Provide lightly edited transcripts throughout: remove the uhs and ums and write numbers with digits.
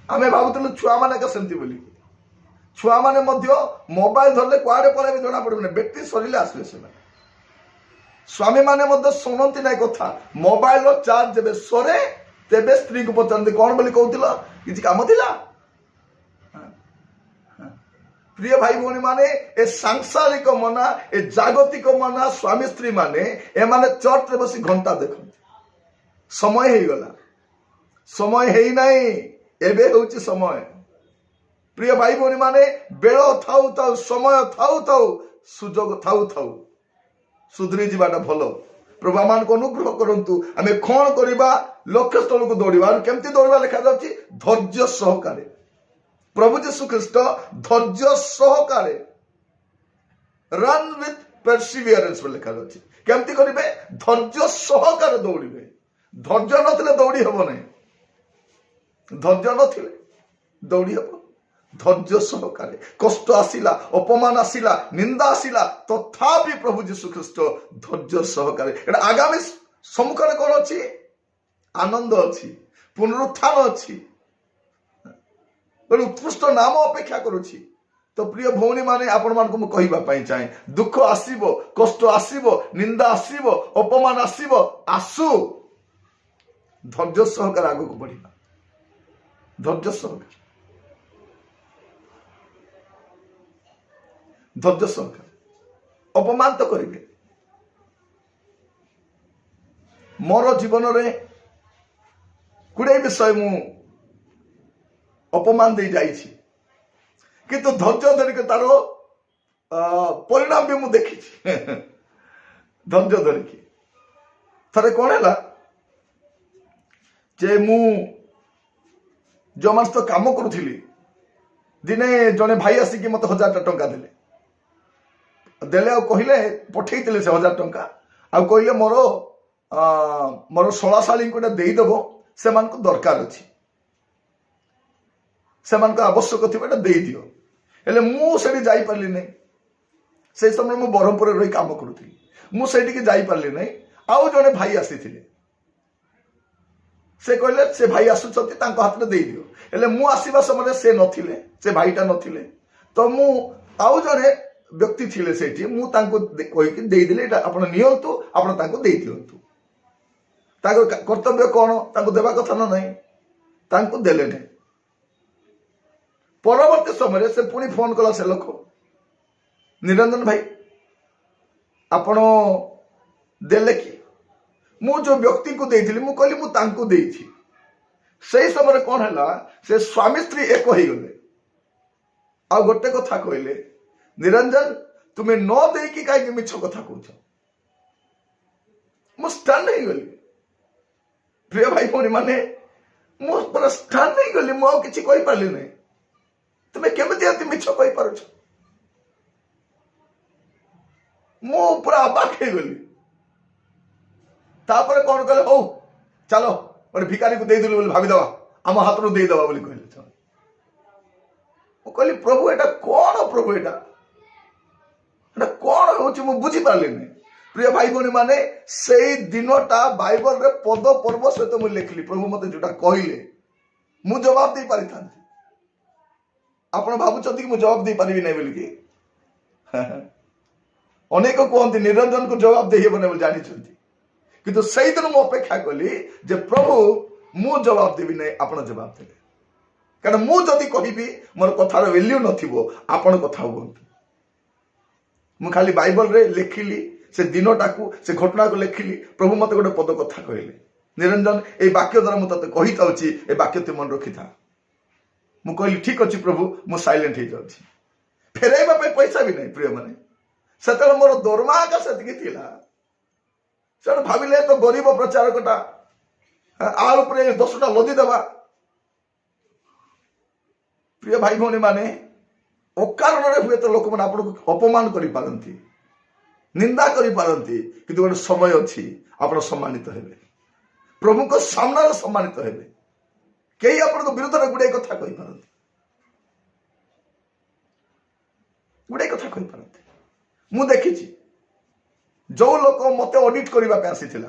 आम भावुलु छुआ मैंने सेमती बोली छुआ मैंने मोबाइल धरले कुआड़े पड़े जना पड़े बैटेरी सरिले आसवे से स्वामी मैंने शुणती ना कथा मोबाइल चार्ज जब सरे तेबे स्त्री को पचारती कौन बोली कहूला किसी काम थिला। प्रिय भाई भौणी माने ए सांसारिक मना ए जागतिक मना स्वामी स्त्री माने ए माने चर्च रे बसी घंटा देखते समय हे गला समय हे नहीं एबे होची समय। प्रिय भाई भौणी माने बेल थाउ थाउ समय थाउ थाउ सुजोग थाउ थाउ सुधरी जीवाटा भलो। प्रभु मान को अनुग्रह करंतु आमे कोन करिबा लक्ष्य स्थल को दौड़िबा केमती दौड़िबा लिखा जाउची धैर्य सहकारे। प्रभु जीशु ख्रीस्ट धैर्य सहकारे रन विथ परसिवियरेंस लिखा जाउची केमती करिबे धैर्य सहकारे दौड़िबे। धैर्य नथिले दौड़ी हबो नै धैर्य नथिले दौड़ी हबो धैर्य सहकारे कष्ट आसिला अपमान आसिला निंदा आसिला तथापि प्रभु जीशु ख्रीस्ट धैर्य सहकारे एटा आगामी सम्मुखरे कोन अछि आनंद अछि पुनरुत्थान अछि उत्कृष्ट नाम अपेक्षा करुछि। तो प्रिय भौणी माने आपण मान को कहबा पई चाहे दुख आसीबो कष्ट आसीबो निंदा आसीबो अपमान आसीबो आसु धैर्य सहकार आगु को बढ़िबा धैर्य सहकार धैर्य सहकार अपमान तो करेंगे। मोर जीवन रे गुड़े विषय मु अपमान दे जाइछि किंतु धैर्य धरिक तार परिणाम भी मु देखी धैर्य धरिक थरे कौन है जे मु जो मास तो काम करुथिली दिने जने भाई आसिक मत 1000 टंका देले देले आ कहले पठेइतिले से 1000 टंका आ कहले मोर मोर 16 साली को देदेव से दरकार अच्छी से आवश्यक थी दे दियो हेले मुझे जापारि ना से समय मुझे ब्रह्मपुर रही काम करूँ मुझे जापारि ना आउ जड़े भाई आसी से कहले से भाई आसुच्च हाथ में दे दियो हेले मु आसवा समय से नथिले से भाईटा नथिले तो मु आउ जड़े व्यक्ति थिले सेठी मु तांको कहिके दे दिले एटा आपण नियंतु आपण तांको दे दियंतु ताको कर्तव्य कोन तांको देबा कथा न नहीं तांको देले ने परवर्ती समय से पुणी फोन कला से लोक निरंजन भाई आपण देले कि मु जो व्यक्ति को देइथिली मु कहली मु तांको देइछि सही समय कोन हला से स्वामी स्त्री एक होई गले आ गोटे कथा कहले निरंजन तुम्हें न दे कि कहीं मिछ कथा कह मु स्टन नहीं गली। प्रिय भाई भौणी माने मु पूरा स्टन नहीं गली मु किछि कहि पारली नहीं तुम्हें केमति अति मिछ कहि पारुछ मु पूरा अबाक हो गली। तापर कौन कहले हो चलो गोटे भिकारी को दे दिलु बोली भाभी दवा आम हाथ रू दे दवा बोली कहले मु कहली प्रभु एटा कौन प्रभु एटा कौन हो बुझी पार्ली नहीं। प्रिय भाई भौणी माने से दिनटा बाइबल रे पद पर्व सहित मुझे लिखली प्रभु मत जोटा कहले मु जवाब दे पारि था आपण भावुचंती कि मु जवाब दे पारिबी नहीं बोली कि अनेक कहते निरंजन को जवाब दे हेबो नहीं जानी किंतु सही दिन मु अपेक्षा कली जे प्रभु मु जवाब देवी नहीं आपण जवाब देबे कारण मु जदि कहिबी मोर कथार वैल्यू नथिबो आपण कथा हुंतु मु खाली बाइबल रे लिखिली से दिनटा को से घटना को लिखिली प्रभु मत गोटे पद कथा कहले निरंजन ए वाक्य द्वारा मुझे कही थाउची ए वाक्य तु मन रखी था मु कहली ठीक अछि प्रभु मु साइलेंट हो जाउची फेराइबा पे पैसा भी नहीं। प्रिय माने सेतल मोर दरमा का सेतकी थिला से भाविले तो गरीब प्रचारकटा आ ऊपर 10टा लदी देबा। प्रिय भाई भौणी माने अकारण हुए तो लोक मैंने आपको अपमान करि पारंती निंदा करि पारंती किंतु गोटे समय अच्छी आप सम्मानित हेबे प्रभु को सामने सम्मानित हेबे कई आपन विरुद्ध में गुड़े कथा कहि पारंती गुड़े कथा कहि पारंती मु देखिछि जो लोक मते ऑडिट करबा पे आसीथिला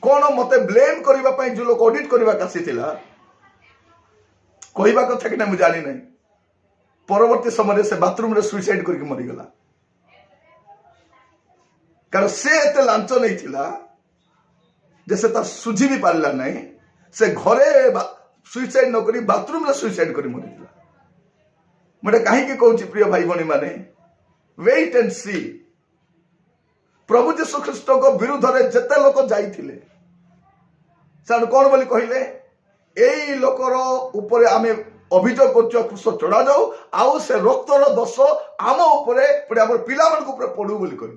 कोन मते ब्लेम करबा पे जो लोक ऑडिट करबा पे आसीथिला कहवा कथा कि मुझे जानी नहीं परवर्ती समय से बाथरूम रे सुइसाइड करके मरीगला कारण से एते लांच नहीं थिला जे से सुझी भी पारला नहीं से घरे सुइसाइड न करी बाथरूम रे सुइसाइड करी मरीगला मुझे कहीं कहूँ प्रिय भाई भनी माने वेट एंड सी प्रभु जीशु ख्रीस्ट को विरुद्ध में जिते लोक जाइथिले से कौन बोली कहले एई लोकर उपरे आमे अभियोग कर क्रूस चढ़ा जाऊ आउ से रक्तर दोष आम उपरे आम पिला मान उपरे पड़ू बोली कह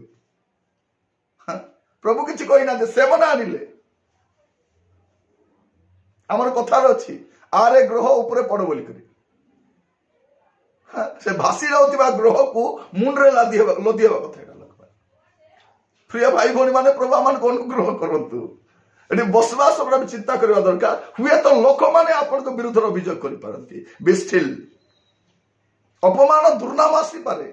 प्रभु किसी कहना से मना आनिले आमर कथार अच्छी आरे ग्रह उपरे पड़ बोली करी से भासी जाऊा ग्रह को मुंडे लदी हवा कथा प्रिय भाई भौणी माने प्रभु आम को अनुग्रह करतु ये बसवास चिंता करने दरकार हुए तो लोक मैंने आपण विरुद्ध अभियोग करपारती बिस्टिल अपमान दुर्नाम आसीपे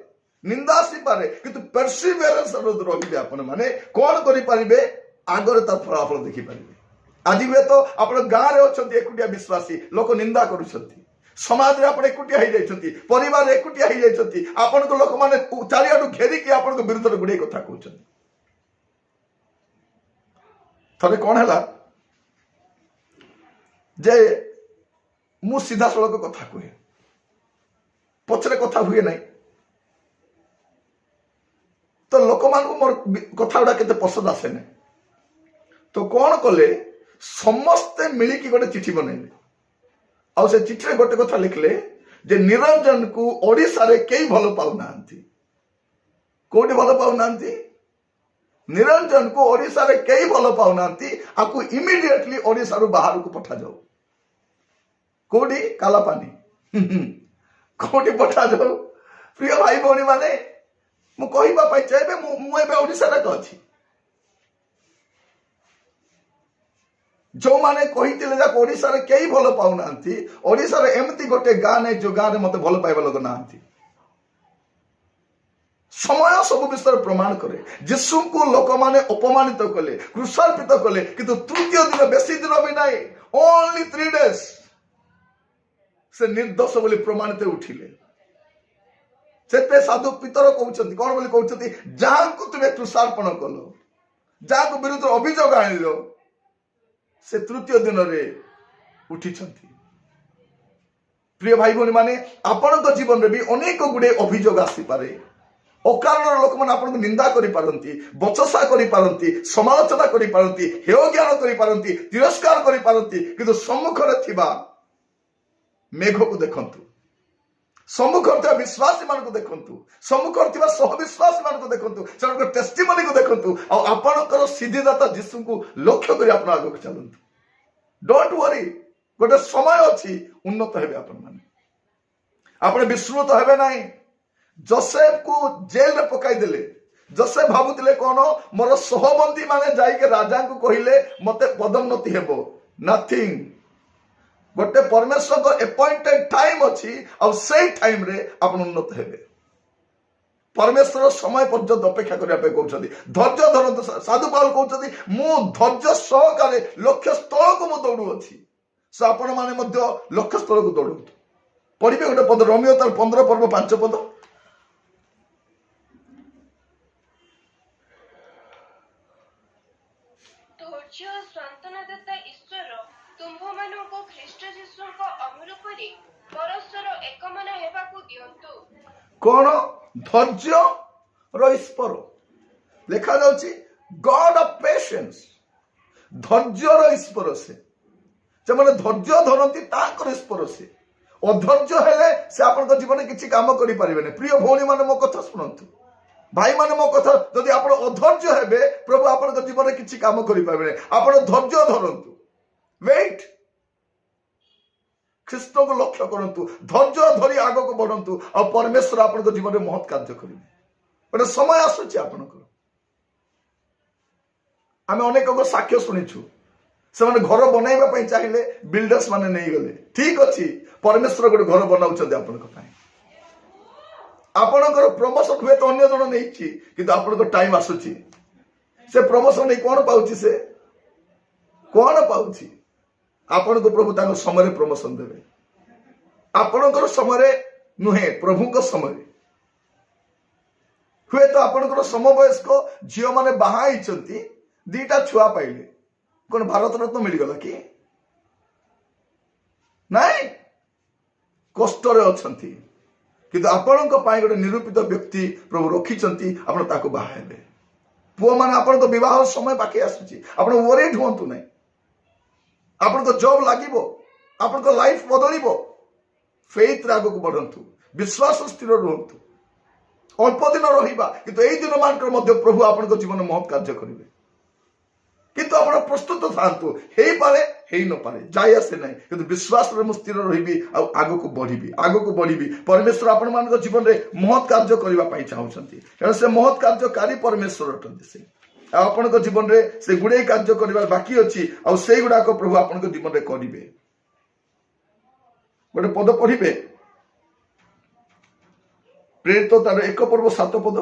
निंदा आसीपे किंतु परसिवेरेंस रही आपण मैंने कौन करें आगे तार फलाफल देखिपारे आज हुए तो आप गाँव में अच्छा एकुटिया विश्वासी लोक निंदा कर समाज में आप एकुटिया हो जाती परिवार एकुटिया हो जाती आपण को लोक मैंने चारिआडू घेरिकी आपण विरुद्ध गुड़े कथा कहते थरे कौन है जे मु सीधा सड़क कथा कहे पचरे कथा हुए नहीं तो लोक मान मोर कथा गुड़ा केते पसंद आसे नहीं तो कौन कले समस्ते मिलिकी गोटे चिठी बनइले आ से चिठी रे गोटे कथा लिखले जे निरंजन को ओडिसा रे केई भलो पाउ नांती कोडी भलो पाउ नांती निरंजन को ओडिसा रे कई भल पाऊना आपको इमिडिएटली ओडिसा रु बाहर को पठा जाओ कोडी काला पानी कोडी पठा जाओ प्रिय भाई भौणी माने मु कहबा पई चाहे मु एबे ओडिसा रे अछि जो माने कहितिले जा ओडिसा रे कई भल पाऊना ओडिसा रे एमती गोटे गाँ नै जो गाँ रे मते भल पाइबा लोक नांती समय सब विषय प्रमाण करे जीशु को लोक माने अपमानित कले क्रूसार्पित कले किंतु तृतीय दिन बेसी दिन भी नहीं ओनली 3 days से निर्दोष बोली प्रमाणित उठिले से साधु पितर कहते कौन बोली कहते जहां को तुम्हें क्रूसार्पण कल जहां को विरुद्ध अभियोग आनिल से तृतीय दिन रे उठी प्रिय भाई भौणी माने आपण जीवन में भी अनेक गुड़े अभियोग आसीपे अकारण लोक मैंने आपको निंदा करिपारंती बचसा करिपारंती समालोचना करिपारंती हेय ज्ञान करिपारंती तिरस्कार करिपारंती किंतु सम्मुख रे थिबा मेघ को देखंतु सम्मुख रे विश्वासी मान को देखंतु सम्मुख रे थिबा सहविश्वासी मान को देखंतु सेनको टेस्टिमनी को देखंतु आ आपनकर सिद्धिदाता यीशु को लक्ष्य करी आपन आगो चलंतु डोंट वरी गोटे समय अछि उन्नत हेबे आपन माने आपन विस्मृत हेबे नाही जोसेफ को जेल में पकाई देले जोसेफ भाबुतिले कोन मोर सहबंदी माने जाई के राजा को कहिले मते पदोन्नति हेबो नथिंग गोटे परमेश्वर को अपॉइंटेड टाइम अछि और सेही टाइम रे आपण उन्नत हेबे परमेश्वर समय पर्यंत अपेक्षा करिया पे कहउछथि धैर्य धरंत साधु पाल कहउछथि मु धैर्य सहकारे लक्ष्य स्थल को मु दौड़ू अछि से आपण माने मध्य लक्ष्य स्थल को दौड़ंतु पढ़िबे गोटे पद रोमियो तार 15 पर्व 5 पद सांत्वनादाता ईश्वर तुम्भମାନଙ୍କୁ ଖ୍ରୀଷ୍ଟ ଯୀଶୁଙ୍କ ଅନୁରୂପରେ ପରସ୍ପର ଏକମନ ହେବାକୁ ଦିଅନ୍ତୁ कौन धैर्य ईश्वर लिखा जाउची गॉड ऑफ पेशेंस धैर्य ईश्वर से माने धैर्य धरती ताकर ईश्वर से अधैर्य हेले से आपन जीवन किछि काम करि परिबेने प्रिय भौणी माने मो कथा सुनंतु भाई माने मो कथा जदि आपण अधैर्य हेबे प्रभु आपण जीवन किछि काम करि परिबेने आपण धैर्य धरंतु वेट ख्रीष्ट को लक्ष्य करंतु धैर्य धरी आग को बढ़ंतु और परमेश्वर आपण जीवन में महत् कार्य करिवे गोटे समय आसुची आपनकर आमे अनेक साक्ष्य शुणिछु से घर बनैबा पई चाहिए बिल्डर्स माने नहीं गले ठीक अछि परमेश्वर गोटे घर बनाउछथि आपनक पई आपनकर प्रमोशन हुए तो अन्य जन नहीं किंतु आपनक टाइम आसुची से प्रमोशन नहीं कौन पाउची से कौन पाउची आपण को प्रभु ताको समय प्रमोशन देवे आपणकर समय नुहे प्रभु समय हुए तो आपणकर समवयस्क झील मैंने बाहाई दीटा छुआ पाइले कौन भारत रत्न मिलगला कि नाई कष्ट अच्छा किंतु आपण गोटे निरूपित व्यक्ति प्रभु रखी आप बाहे पुओ मैंने आपण बह समय बाकी आसूची आप वरीड हूँ ना आपण जॉब लगे आपण लाइफ बदल फेथ आग को बढ़ंतु विश्वास स्थिर रुहतु अल्प दिन रहा किंतु यही दिन मान प्रभु आपण जीवन महत् कार्य करेंगे किंतु आप प्रस्तुत था पारे न पारे जाए आसे ना कि विश्वास स्थिर रही आग को बढ़ी परमेश्वर आपण मान जीवन में महत् कार्य करने चाहते कारण से महत् कार्यकारी परमेश्वर अटंती से आपण जीवन में से गुड़े कार्य कर बाकी अच्छी से गुड़ाक प्रभु आपण जीवन में करेंगे गोटे पद पढ़े प्रेरित तार 1 पर्व 7 पद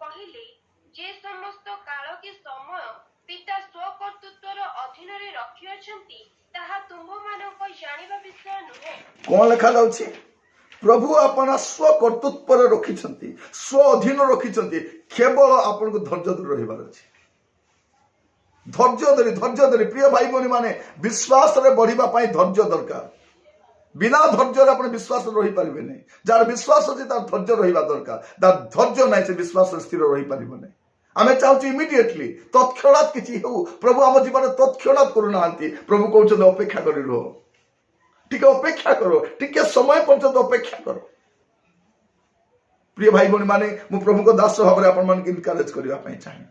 କହିଲେ ଯେ ସମସ୍ତ କାଳ କି ସମୟ ପିତା ସ୍ୱକର୍ତ୍ତୃତ୍ୱର ଅଧୀନରେ ରଖିଅଛନ୍ତି ତାହା ତୁମ୍ଭମାନଙ୍କ ଜାଣିବା ବିଷୟ ନୁହେଁ। କଣ ଲେଖା ଯାଉଛି प्रभु आपण स्वकर्तृत्व रखी स्व अधीन रखी केवल आपन को धैर्य धरी रही अच्छी धैर्य धरी प्रिय भाई भौणी माने विश्वास रे बढ़िबा पई धैर्य दरकार बिना धैर्य आप विश्वास रही पारे नहीं जार विश्वास अच्छे तार धैर्य रहा दरकार तार धैर्य ना से विश्वास स्थिर रही पारे नहीं आम चाहूँ इमिडिएटली तत्क्षणात किसी हो प्रभु आम जीवन तत्क्षणात करूना प्रभु कहते अपेक्षा कर रुह टिके अपेक्षा करो टिके समय पर्यंत अपेक्षा करो प्रिय भाई भौणी माने मु प्रभु को दास भाव में आपण इनकरेज करने चाहे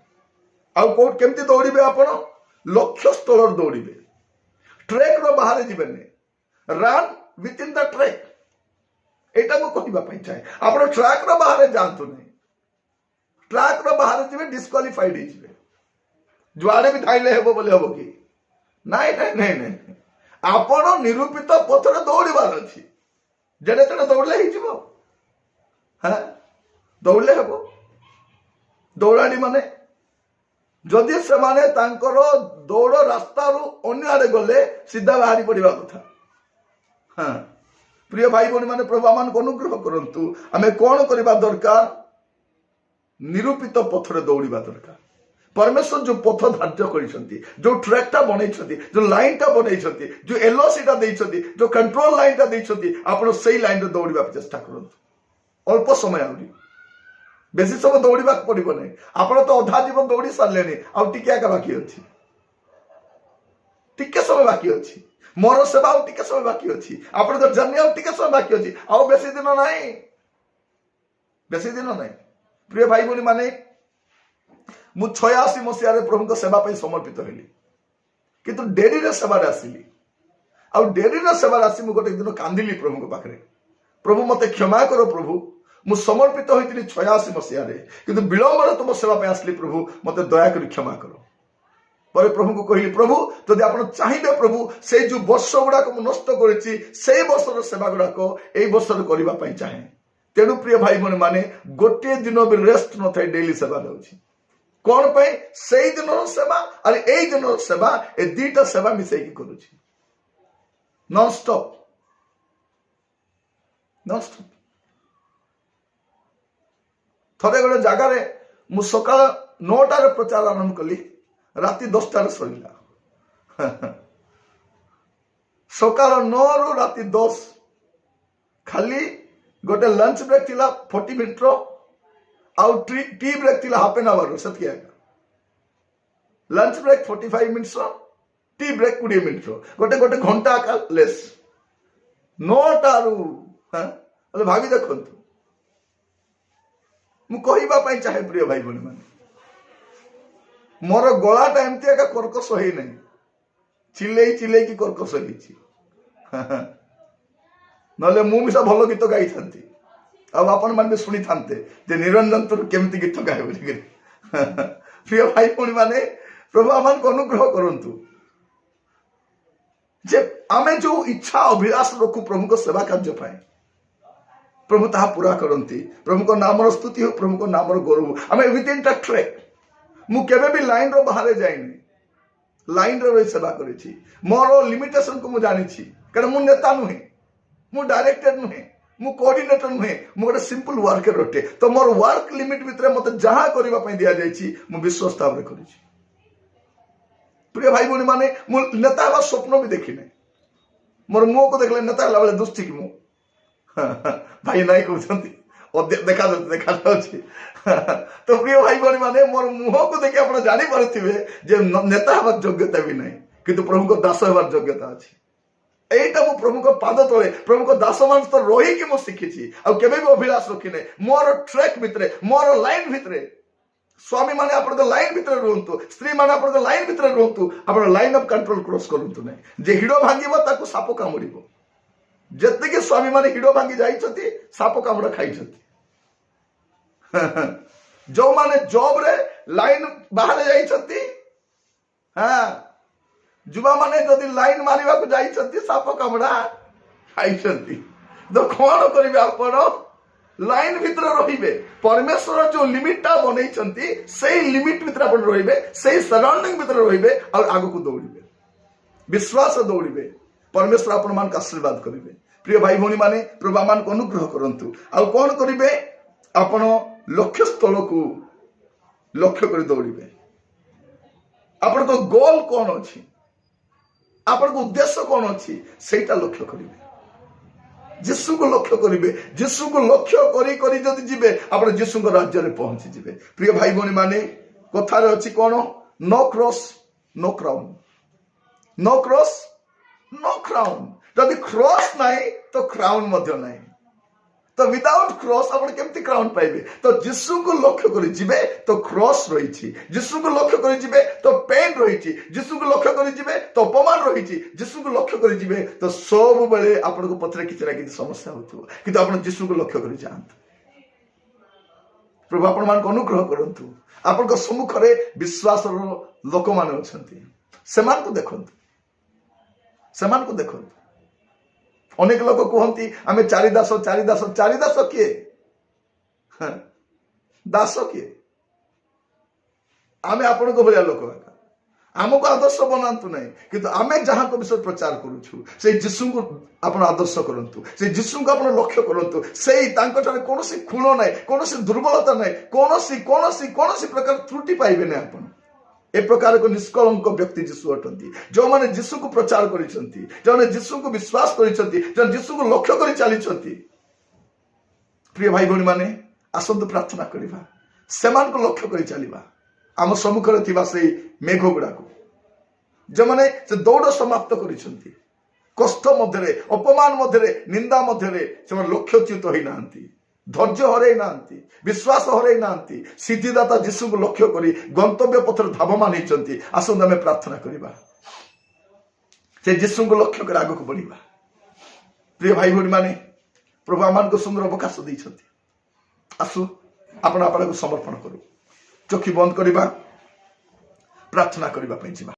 आउ कौट केमती दौड़े आप लक्ष्य स्थल दौड़े ट्रेक रो बाहर जीवन run with in the track एटा मु कहबा चाहे आप ट्रैक रो बाहर जातु नहीं ट्रैक रो बाहर जीवे डिस्क्वालिफाइड हो जुआड़े भी थाइले हेबो बोले हेबो कि नहीं नहीं नहीं नहीं आपण निरूपित पथरे दौड़बार अच्छी जेडे तेड़े दौड़ले हो हाँ दौड़ले हेबो दौड़ाड़ी माने जदि से माने तांकर दौड़ रास्ता अन्य आड़े गले सीधा बाहरी पड़ा कथा हाँ प्रिय भाई भौणी माने प्रभु आम अनुग्रह करंतु आमे कौन करबा दरकार निरूपित पथरे दौड़िबा दरकार परमेश्वर जो पथ धार्य करिसंती जो ट्रैकटा बनैछंती जो लाइनटा बनैछंती जो एलओसीटा दैछंती जो कंट्रोल लाइनटा दैछंती आपण सेही लाइन रे दौड़िबा चेष्टा करंतु अल्प समय आउरी बेसी समय दौड़िबा पड़िबो नै आपण तो अधा जीवन दौड़ी सारलेनी आ टिके आका बाकी अछि टिके समय बाकी अछि मोर सेवा टिके समय बाकी अच्छी आप जर्नी टिके समय बाकी अच्छी आउ बेसी दिन नाई बेसी दिन नाई प्रिय भाई भौणी माने मु 86 मसीह प्रभु को सेवा पर समर्पित हेली किंतु डेरी रे सेवा आसिली आ डेरी रे सेवा आसी मु गोटे दिन कांदिली प्रभु को पाखरे प्रभु मते क्षमा करो प्रभु मु समर्पित होइतिली 86 मसीह किंतु विलंब तुम सेवा पे आसली प्रभु मते दया कर क्षमा करो पर प्रभु को कहली प्रभु जदि आप चाहिए प्रभु से जो वर्ष गुड़ाक नष्ट कर वर्षर सेवा गुड़ाक यही वर्ष करने चाहे तेणु प्रिय भाई भौणी माने गोटे दिन भी रेस्ट न था डेली सेवा दौर कौन पाई से दिन सेवा और यही दिन सेवा ए दीटा सेवा मिसेकी करुछि नॉन स्टॉप थरे गोटे जगार मु सकाळ 9टार प्रचार आरंभ कली राति 10टार सरिला सकाळ 9 रु राति 10 खाली गोटे लंच ब्रेक थिला 40 मिनिट रो आउ टी ब्रेक थिला हाफ एन आवर सतकी लंच ब्रेक 45 मिनिट्स रो टी ब्रेक 20 मिनिट रो गोटे गोटे घंटा का लेस 9टारू हां अले भाभी देखंतु मु कहिबा पई चाहे प्रिय भाई भौणी माने मोर गलाटा एमती एका कर्कश होई नहीं चिल्ले चिल्ले की कर्कश होईछि नले मु मिसा भलो गीत गाई थांती अब आपण मान शुणी थांते जे निरंजन तो केमती गीत गाए बोली प्रिय भाई भौणी माने प्रभु आमान को अनुग्रह करंतु जे आमे जो इच्छा अभिलाष रखु प्रभु को सेवा कार्य पाए प्रभु ताहा पूरा करंती प्रभु को नाम स्तुति हो प्रभु को नाम गौरव आमे विद इन द ट्रैक मु केबे भी लाइन रो बाहर जाइनी लाइन रे रही सेवा करी मोर लिमिटेशन को मुझे जानी कारण मु नेता नुहे मु डायरेक्टर नुहे मु कोऑर्डिनेटर नुहे मु गोटे सिंपल वर्कर अटे तो मोर वर्क लिमिट भितर मत जहाँ करने दि जाए मु विश्वास भाव कर प्रिय भाई भौणी माने मु नेता हवा स्वप्न भी देखी ना मोर मुह को देखले नेता हला बेले दुष्टी कि मु भाई नाई कहते देखा तो प्रिय भाई भौणी माने मोर मुह को देखि आप जानी पारुथिबे जे नेता हबार योग्यता भी नहीं किंतु प्रभु को दास हबार योग्यता अच्छी एटा मु प्रभु को पाद तले प्रभु को दास मान तो रही कि मु शिखी आ केबे भी अभिलाष रखिने मोर ट्रैक भितरे मोर लाइन भितरे स्वामी माने आपन लाइन भितरे रुहतु स्त्री माने आपन लाइन भितरे रुहतु आपन लाइन ऑफ कंट्रोल क्रॉस करंतु नहीं जे हिडो भांगिबो ताको साप कामुड़िबो जत्ते स्वामी माने हिडो भांगी जाइछथि साप कामुड़ा खाइछथि जो माने जॉब रे लाइन बाहर जाइछथि हां जुबा माने जदि लाइन मारिबा को जाइछथि साप कामुड़ा खाइछथि तो कोन करिबे आपण लाइन भितर रहिबे परमेश्वर जो लिमिटटा बनैछथि सेही लिमिट भितर आपण रहिबे सेही सराउंडिंग भितर रहिबे और आगु को दौड़िबे विश्वास दौड़िबे परमेश्वर आपण मान आशीर्वाद करिबे प्रिय भाई भौणी माने प्रभु मान को अनुग्रह करंतु आ कोन करिबे आपण लक्ष्य स्थल को लक्ष्य कर दौड़िबे आपण को गोल कोन अछि आपण को उद्देश्य कोन अछि सेटा लक्ष्य करिबे जीशु को लक्ष्य करिबे जीशु को लक्ष्य करी करी जदि जिबे आपण जीशु को राज्य रे पहुंची जिबे प्रिय भाई भौणी माने कथा रे अछि कोन no cross no crown no cross no crown जदि क्रॉस नाही तो क्राउन मध्य नाही तो विदाउट क्रॉस आपण केमती क्राउन पाइबे तो जीशु को लक्ष्य करी जिबे तो क्रॉस रहिछि जीशु को लक्ष्य करी जिबे तो पेन रहिछि जीशु को लक्ष्य करी जिबे तो अपमान रहिछि जीशु को लक्ष्य करी जिबे तो सब बेले आपण को पत्रे किछि ना किछि समस्या होतु किंतु आपण जीशु को लक्ष्य करी जांत प्रभु आपण मान को अनुग्रह करंतु आपण को सम्मुख रे विश्वास रो लोक मान अछंती समान को देखंतु अनेक लोग कहती आमे चारिदास किए दास किए आमे आपण को भलिया लोक आमको आदर्श बनातु नहीं किंतु आमे जहां को विषय प्रचार करूछु से जीशु को आपण आदर्श करंतु से जीशु को आपण लक्ष्य करंतु सेही तांको ठारे कोनोसी खुण नाही कोनोसी दुर्बलता नाही कोनोसी प्रकार त्रुटि पाइबे नै आपण ए प्रकार को निष्कलंक व्यक्ति जीशु अटंती जो माने जीशु को प्रचार करिसंती जो माने जीशु को विश्वास करिसंती जो जीशु को लक्ष्य करि चलिसंती प्रिय भाई भौणी माने आसंत प्रार्थना करिबा समान को लक्ष्य करि चलिबा आम सम्मुख रे थिबा सेही मेघ गुडा को जो माने से दौड़ समाप्त करिसंती कष्ट मध्यरे अपमान मध्यरे निंदा मध्यरे से लक्ष्यच्युत होई नांती धैर्य हरै नांती विश्वास हरै नांती सिद्धिदाता जीशु को लक्ष्य करी गंतव्य पथर धावमान होइचंती आसंत आमे प्रार्थना करिबा से जीशु को लक्ष्य कर आगु को बढ़िबा प्रिय भाई भौणी माने प्रभु आमान को सुंदर अवकाश दैछंती आसु आपण को समर्पण करू चोखी बंद करिबा प्रार्थना करिबा पई जिबा।